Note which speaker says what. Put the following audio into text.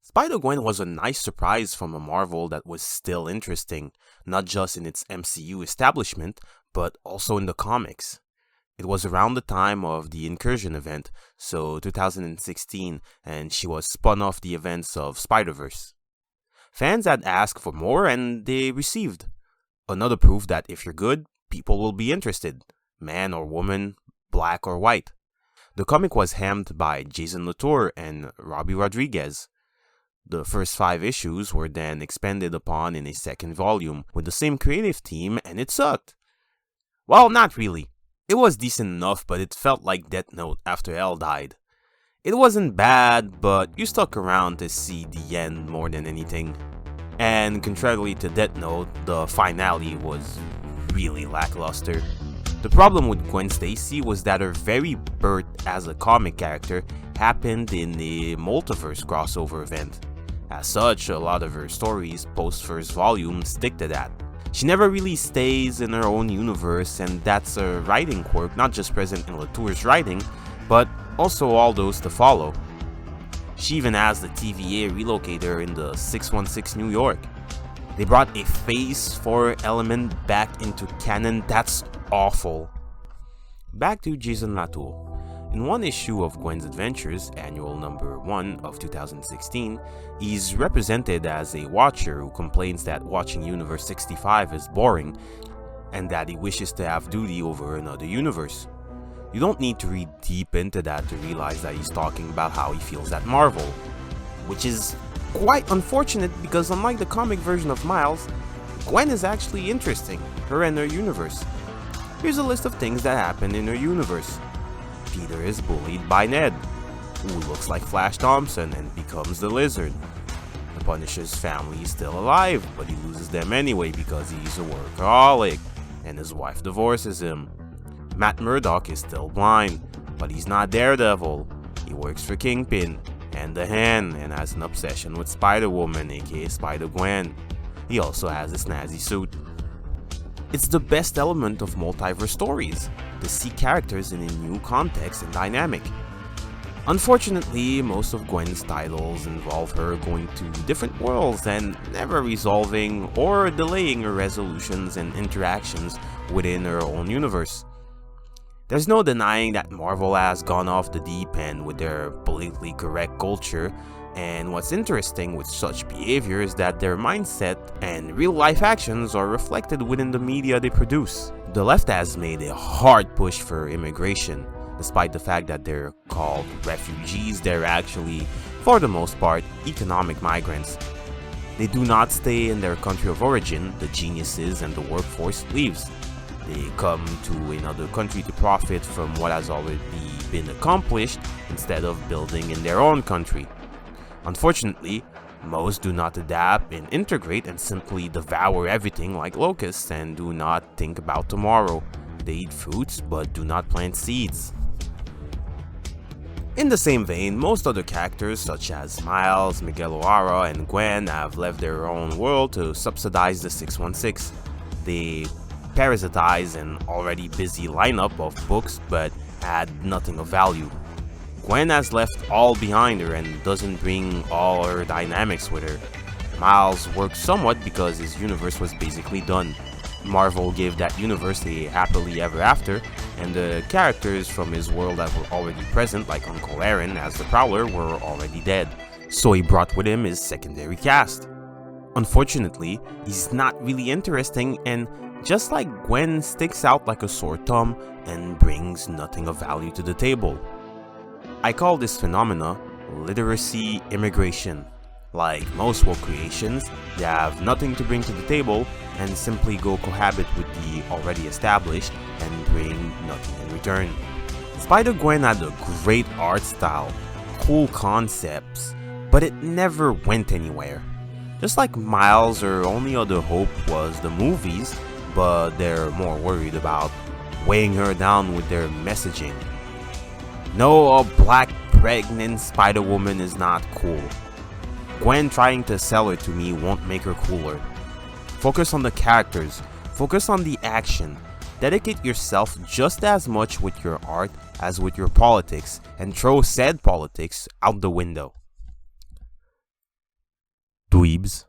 Speaker 1: Spider-Gwen was a nice surprise from a Marvel that was still interesting, not just in its MCU establishment, but also in the comics. It was around the time of the Incursion event, so 2016, and she was spun off the events of Spider-Verse. Fans had asked for more and they received. Another proof that if you're good, people will be interested, man or woman, black or white. The comic was hemmed by Jason Latour and Robbie Rodriguez. The first 5 issues were then expanded upon in a second volume with the same creative team, and it sucked. Well, not really. It was decent enough, but it felt like Death Note after L died. It wasn't bad, but you stuck around to see the end more than anything. And contrarily to Death Note, the finale was really lackluster. The problem with Gwen Stacy was that her very birth as a comic character happened in the multiverse crossover event. As such, a lot of her stories post first volume stick to that. She never really stays in her own universe, and that's a writing quirk not just present in Latour's writing, but also all those to follow. She even has the TVA relocate her in the 616 New York. They brought a Phase 4 element back into canon. That's awful. Back to Jason Latour. In one issue of Gwen's Adventures, annual number 1 of 2016, he's represented as a watcher who complains that watching Universe 65 is boring and that he wishes to have duty over another universe. You don't need to read deep into that to realize that he's talking about how he feels at Marvel, which is quite unfortunate because unlike the comic version of Miles, Gwen is actually interesting, her and her universe. Here's a list of things that happen in her universe. Peter is bullied by Ned, who looks like Flash Thompson and becomes the Lizard. The Punisher's family is still alive, but he loses them anyway because he's a workaholic, and his wife divorces him. Matt Murdock is still blind, but he's not Daredevil. He works for Kingpin and the Hand and has an obsession with Spider-Woman, aka Spider-Gwen. He also has a snazzy suit. It's the best element of multiverse stories, to see characters in a new context and dynamic. Unfortunately, most of Gwen's titles involve her going to different worlds and never resolving or delaying her resolutions and interactions within her own universe. There's no denying that Marvel has gone off the deep end with their politically correct culture, and what's interesting with such behavior is that their mindset and real-life actions are reflected within the media they produce. The left has made a hard push for immigration. Despite the fact that they're called refugees, they're actually, for the most part, economic migrants. They do not stay in their country of origin. The geniuses and the workforce leaves. They come to another country to profit from what has already been accomplished instead of building in their own country. Unfortunately, most do not adapt and integrate and simply devour everything like locusts and do not think about tomorrow. They eat fruits but do not plant seeds. In the same vein, most other characters such as Miles, Miguel O'Hara, and Gwen have left their own world to subsidize the 616. They parasitize an already busy lineup of books but add nothing of value. Gwen has left all behind her and doesn't bring all her dynamics with her. Miles works somewhat because his universe was basically done. Marvel gave that universe a happily ever after, and the characters from his world that were already present, like Uncle Aaron as the Prowler, were already dead. So he brought with him his secondary cast. Unfortunately, he's not really interesting, and just like Gwen, sticks out like a sore thumb and brings nothing of value to the table. I call this phenomena literacy immigration. Like most woke creations, they have nothing to bring to the table and simply go cohabit with the already established and bring nothing in return. Spider-Gwen had a great art style, cool concepts, but it never went anywhere. Just like Miles, her only other hope was the movies, but they're more worried about weighing her down with their messaging. No, a black pregnant Spider-Woman is not cool. Gwen trying to sell her to me won't make her cooler. Focus on the characters, focus on the action. Dedicate yourself just as much with your art as with your politics, and throw said politics out the window. dweebs.